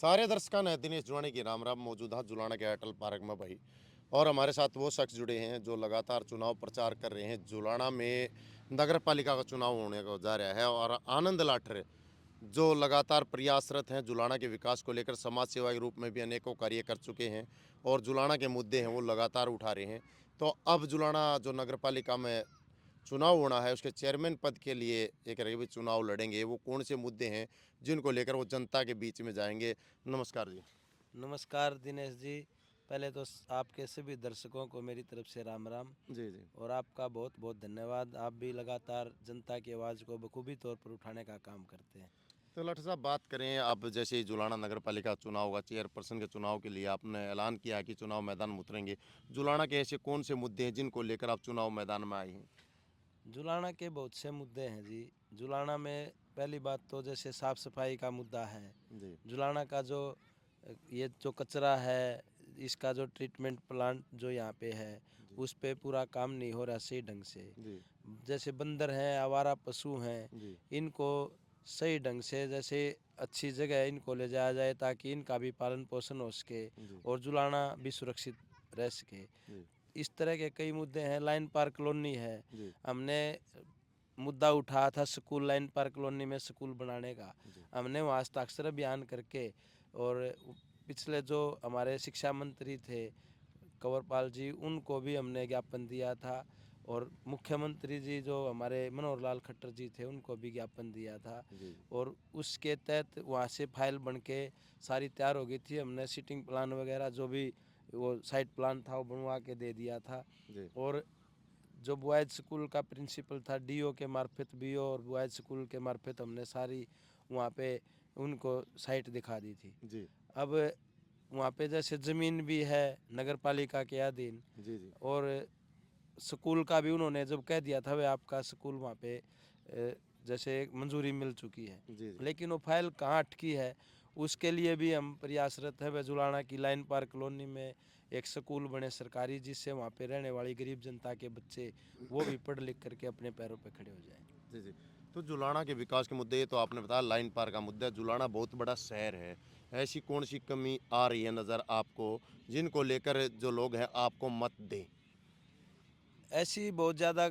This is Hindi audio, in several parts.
सारे दर्शकों ने दिनेश जुलानी की राम राम। मौजूदा जुलाना के अटल पार्क में भाई, और हमारे साथ वो शख्स जुड़े हैं जो लगातार चुनाव प्रचार कर रहे हैं। जुलाना में नगर पालिका का चुनाव होने को जा रहा है और आनंद लाठर जो लगातार प्रयासरत हैं जुलाना के विकास को लेकर, समाज सेवा के रूप में भी अनेकों कार्य कर चुके हैं और जुलाना के मुद्दे हैं वो लगातार उठा रहे हैं। तो अब जुलाना जो नगर पालिका में चुनाव होना है उसके चेयरमैन पद के लिए एक रवि चुनाव लड़ेंगे। वो कौन से मुद्दे हैं जिनको लेकर वो जनता के बीच में जाएंगे। नमस्कार जी। नमस्कार दिनेश जी। पहले तो आपके सभी दर्शकों को मेरी तरफ से राम राम। जी जी। और आपका बहुत बहुत धन्यवाद। आप भी लगातार जनता की आवाज़ को बखूबी तौर पर उठाने का काम करते हैं। तो लठ साहब बात करें, अब जैसे ही जुलाना नगर पालिका चुनाव होगा, चेयरपर्सन के चुनाव के लिए आपने ऐलान किया है कि चुनाव मैदान में उतरेंगे। जुलाना के ऐसे कौन से मुद्दे हैं जिनको लेकर आप चुनाव मैदान में आए हैं। जुलाना के बहुत से मुद्दे हैं जी। जुलाना में पहली बात तो जैसे साफ़ सफाई का मुद्दा है। जी जुलाना का जो ये जो कचरा है, इसका जो ट्रीटमेंट प्लांट जो यहाँ पे है, जी उस पे पूरा काम नहीं हो रहा सही ढंग से। जी जैसे बंदर हैं, आवारा पशु हैं, जी इनको सही ढंग से जैसे अच्छी जगह इनको ले जाया जाए ताकि इनका भी पालन पोषण हो सके जी और जुलाना भी सुरक्षित रह सके। जी इस तरह के कई मुद्दे हैं। लाइन पार्क कॉलोनी है, जी हमने मुद्दा उठाया था स्कूल, लाइन पार्क कॉलोनी में स्कूल बनाने का। जी हमने वहाँ हस्ताक्षर अभियान करके, और पिछले जो हमारे शिक्षा मंत्री थे कंवरपाल जी, उनको भी हमने ज्ञापन दिया था। और मुख्यमंत्री जी जो हमारे मनोहर लाल खट्टर जी थे, उनको भी ज्ञापन दिया था। जी और उसके तहत वहाँ से फाइल बन के सारी तैयार हो गई थी। हमने सीटिंग प्लान वगैरह जो भी वो साइट प्लान था वो बनवा के दे दिया था। जी और जो बॉयज़ स्कूल का प्रिंसिपल था, डीओ के मार्फत, बीओ और बॉयज़ स्कूल के मार्फत हमने सारी वहाँ पे उनको साइट दिखा दी थी। जी अब वहाँ पे जैसे ज़मीन भी है नगर पालिका के अधीन, जी जी और स्कूल का भी उन्होंने जब कह दिया था, वे आपका स्कूल वहाँ पे जैसे मंजूरी मिल चुकी है, जी जी लेकिन वो फाइल कहाँ अटकी है, उसके लिए भी हम प्रयासरत हैं। वे जुलाना की लाइन पार्क कॉलोनी में एक स्कूल बने सरकारी, जिससे वहाँ पे रहने वाली गरीब जनता के बच्चे वो भी पढ़ लिख करके अपने पैरों पे खड़े हो जाएं। जी जी। तो जुलाना के विकास के मुद्दे, ये तो आपने बताया लाइन पार का मुद्दा है। जुलाना बहुत बड़ा शहर है, ऐसी कौन सी कमी आ रही है नज़र आपको जिनको लेकर जो लोग हैं आपको मत दें। ऐसी बहुत ज़्यादा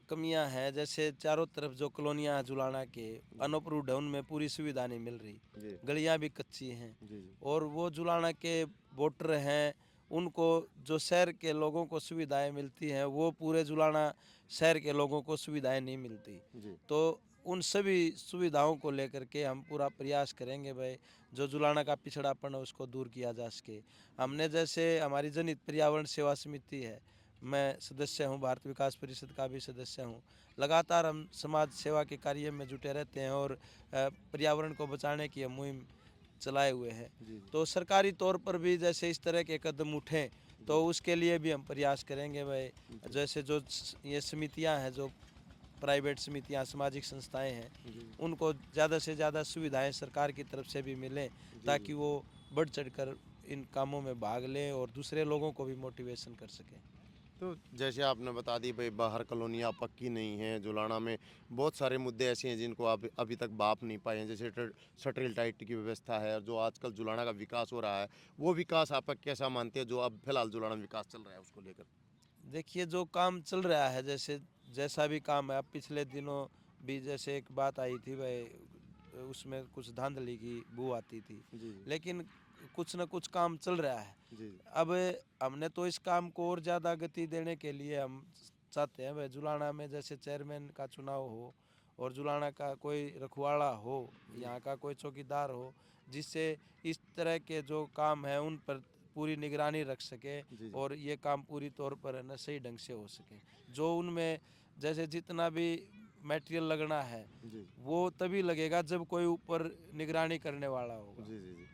कमियां हैं। जैसे चारों तरफ जो कॉलोनियां हैं जुलाना के, जी अनअप्रूव्ड है, उनमें पूरी सुविधा नहीं मिल रही। जी गलियां भी कच्ची हैं। जी जी और वो जुलाना के वोटर हैं, उनको जो शहर के लोगों को सुविधाएं मिलती हैं, वो पूरे जुलाना शहर के लोगों को सुविधाएं नहीं मिलती। जी तो उन सभी सुविधाओं को लेकर के हम पूरा प्रयास करेंगे भाई, जो जुलाना का पिछड़ापन है उसको दूर किया जा सके। हमने जैसे हमारी जनहित पर्यावरण सेवा समिति है, मैं सदस्य हूँ, भारत विकास परिषद का भी सदस्य हूँ। लगातार हम समाज सेवा के कार्य में जुटे रहते हैं और पर्यावरण को बचाने की हम मुहिम चलाए हुए हैं। जी तो सरकारी तौर पर भी जैसे इस तरह के कदम उठें जी तो उसके लिए भी हम प्रयास करेंगे भाई। जी जैसे जो ये समितियां हैं, जो प्राइवेट समितियां, सामाजिक संस्थाएं हैं, जी उनको ज़्यादा से ज़्यादा सुविधाएं सरकार की तरफ से भी मिलें, जी जी। ताकि वो बढ़ चढ़कर इन कामों में भाग लें और दूसरे लोगों को भी मोटिवेशन कर सकें। तो जैसे आपने बता दी भाई, बाहर कॉलोनियाँ पक्की नहीं हैं। जुलाना में बहुत सारे मुद्दे ऐसे हैं जिनको आप अभी तक बाप नहीं पाए हैं, जैसे शटल टाइट की व्यवस्था है। और जो आजकल जुलाना का विकास हो रहा है, वो विकास आप कैसा मानते हैं जो अब फिलहाल जुलाना में विकास चल रहा है उसको लेकर। देखिए, जो काम चल रहा है, जैसे जैसा भी काम है, अब पिछले दिनों भी जैसे एक बात आई थी भाई, उसमें कुछ धांधली की बू आती थी, जी जी लेकिन कुछ न कुछ काम चल रहा है। जी अब हमने तो इस काम को और ज़्यादा गति देने के लिए हम चाहते हैं भाई, जुलाना में जैसे चेयरमैन का चुनाव हो और जुलाना का कोई रखवाला हो, जी यहाँ का कोई चौकीदार हो, जिससे इस तरह के जो काम हैं उन पर पूरी निगरानी रख सके जी जी और ये काम पूरी तौर पर है ना सही ढंग से हो सके। जो उनमें जैसे जितना भी मटेरियल लगना है, जी वो तभी लगेगा जब कोई ऊपर निगरानी करने वाला होगा। जी जी जी।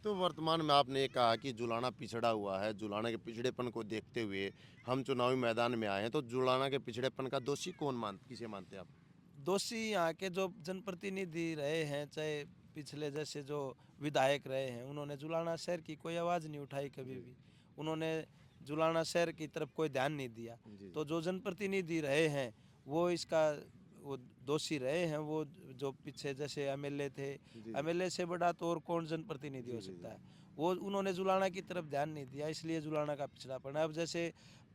तो वर्तमान में आपने ये कहा कि जुलाना पिछड़ा हुआ है। जुलाना के पिछड़ेपन को देखते हुए हम चुनावी मैदान में आए हैं। तो जुलाना के पिछड़ेपन का दोषी किसे मानते हैं आप। दोषी यहाँ के जो जनप्रतिनिधि रहे हैं, चाहे पिछले जैसे जो विधायक रहे हैं, उन्होंने जुलाना शहर की कोई आवाज़ नहीं उठाई कभी जी भी। उन्होंने जुलाना शहर की तरफ कोई ध्यान नहीं दिया। जी तो जो जनप्रतिनिधि रहे हैं, वो इसका वो दोषी रहे हैं, वो जो पीछे जैसे एमएलए थे, जी, एमएलए से बड़ा तो और कौन जनप्रतिनिधि हो जी, सकता है। वो उन्होंने जुलाना की तरफ ध्यान नहीं दिया, इसलिए जुलाना का पिछड़ापन है। अब जैसे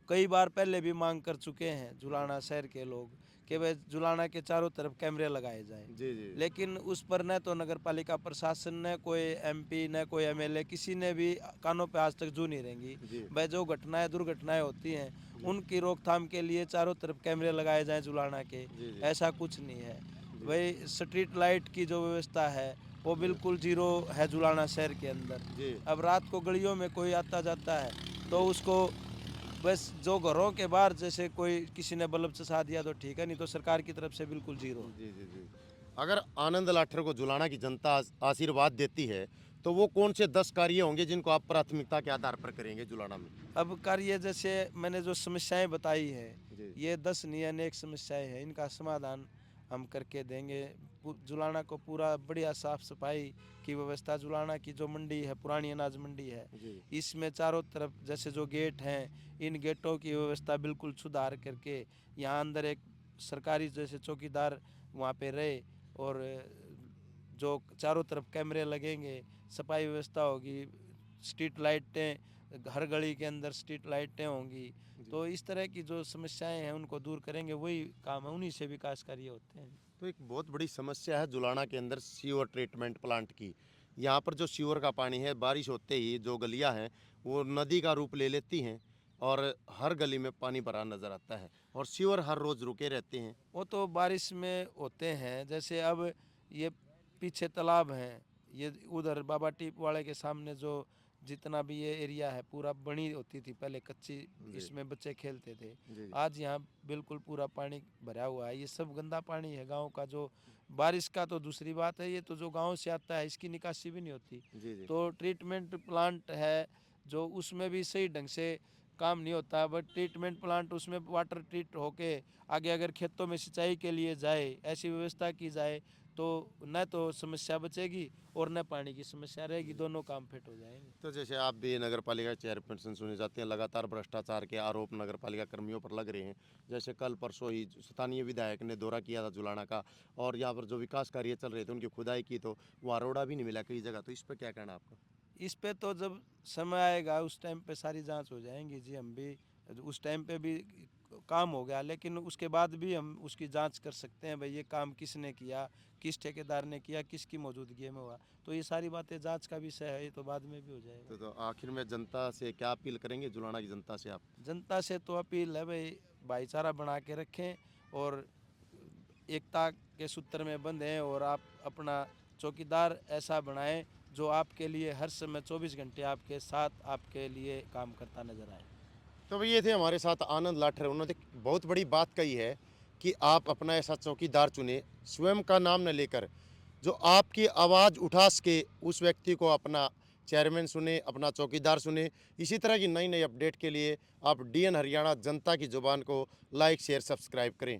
कई बार पहले भी मांग कर चुके हैं जुलाना शहर के लोग कि भाई जुलाना के चारों तरफ कैमरे लगाए जाएं, जी, जी, लेकिन उस पर न तो नगर पालिका प्रशासन ने, कोई एमपी न कोई एमएलए, किसी ने भी कानों पे आज तक जू नहीं रेंगी। जी, भाई जो घटनाएं दुर्घटनाएं होती हैं जी, उनकी रोकथाम के लिए चारों तरफ कैमरे लगाए जाएं जुलाना के, जी, जी, ऐसा कुछ नहीं है। जी, भाई स्ट्रीट लाइट की जो व्यवस्था है वो जी, बिल्कुल जीरो है जुलाना शहर के अंदर। जी, अब रात को गलियों में कोई आता जाता है तो जी, उसको बस जो घरों के बाहर जैसे कोई किसी ने बल्ब चढ़ा दिया तो ठीक है, नहीं तो सरकार की तरफ से बिल्कुल जीरो। जी, जी, जी। अगर आनंद लाठर को जुलाना की जनता आशीर्वाद देती है, तो वो कौन से 10 कार्य होंगे जिनको आप प्राथमिकता के आधार पर करेंगे जुलाना में? अब कार्य जैसे मैंने जो समस्याएं बताई है, जी, ये 10 नहीं अनेक समस्याएं हैं, इनका समाधान हम करके देंगे। जुलाना को पूरा बढ़िया साफ सफाई की व्यवस्था, जुलाना की जो मंडी है पुरानी अनाज मंडी है, जी, इसमें चारों तरफ जैसे जो गेट हैं इन गेटों की व्यवस्था बिल्कुल सुधार करके यहाँ अंदर एक सरकारी जैसे चौकीदार वहाँ पे रहे, और जो चारों तरफ कैमरे लगेंगे, सफाई व्यवस्था होगी, स्ट्रीट लाइटें हर गली के अंदर स्ट्रीट लाइटें होंगी। जी। तो इस तरह की जो समस्याएं हैं उनको दूर करेंगे, वही काम है, उन्हीं से विकास कार्य होते हैं। तो एक बहुत बड़ी समस्या है जुलाना के अंदर सीवर ट्रीटमेंट प्लांट की। यहाँ पर जो सीवर का पानी है, बारिश होते ही जो गलियाँ हैं, वो नदी का रूप ले लेती हैं और हर गली में पानी भरा नज़र आता है और सीवर हर रोज़ रुके रहते हैं। वो तो बारिश में होते हैं, जैसे अब ये पीछे तालाब हैं, ये उधर बाबा टीप वाले के सामने जो जितना भी ये एरिया है पूरा बनी होती थी पहले कच्ची, जी, इसमें बच्चे खेलते थे। जी, आज यहाँ बिल्कुल पूरा पानी भरा हुआ है, ये सब गंदा पानी है गांव का। जो बारिश का तो दूसरी बात है, ये तो जो गांव से आता है इसकी निकासी भी नहीं होती। जी, जी, तो ट्रीटमेंट प्लांट है जो, उसमें भी सही ढंग से काम नहीं होता, बट ट्रीटमेंट प्लांट उसमें वाटर ट्रीट होके आगे अगर खेतों में सिंचाई के लिए जाए, ऐसी व्यवस्था की जाए तो न तो समस्या बचेगी और न पानी की समस्या रहेगी, दोनों काम फिट हो जाएंगे। तो जैसे आप भी नगर पालिका चेयरपर्सन सुने जाते हैं, लगातार भ्रष्टाचार के आरोप नगर पालिका कर्मियों पर लग रहे हैं। जैसे कल परसों ही स्थानीय विधायक ने दौरा किया था जुलाना का और यहाँ पर जो विकास कार्य चल रहे थे उनकी खुदाई की तो वहाँ रोड़ा भी नहीं मिला कई जगह। तो इस पर क्या कहना आपका? इस पे तो जब समय आएगा उस टाइम पे सारी जांच हो जाएंगी जी। हम भी उस टाइम पे भी काम हो गया, लेकिन उसके बाद भी हम उसकी जांच कर सकते हैं, भाई ये काम किसने किया, किस ठेकेदार ने किया, किसकी मौजूदगी में हुआ। तो ये सारी बातें जांच का विषय है, ये तो बाद में भी हो जाएगा। तो आखिर में जनता से क्या अपील करेंगे जुलाना की जनता से आप? जनता से तो अपील है भाई, भाईचारा बना के रखें और एकता के सूत्र में बंधें, और आप अपना चौकीदार ऐसा बनाएं जो आपके लिए हर समय 24 घंटे आपके साथ आपके लिए काम करता नजर आए। तो भाई ये थे हमारे साथ आनंद लाठर। उन्होंने बहुत बड़ी बात कही है कि आप अपना ऐसा चौकीदार चुने, स्वयं का नाम न लेकर, जो आपकी आवाज़ उठा सके उस व्यक्ति को अपना चेयरमैन सुने, अपना चौकीदार सुने। इसी तरह की नई नई अपडेट के लिए आप डीएन हरियाणा जनता की ज़ुबान को लाइक शेयर सब्सक्राइब करें।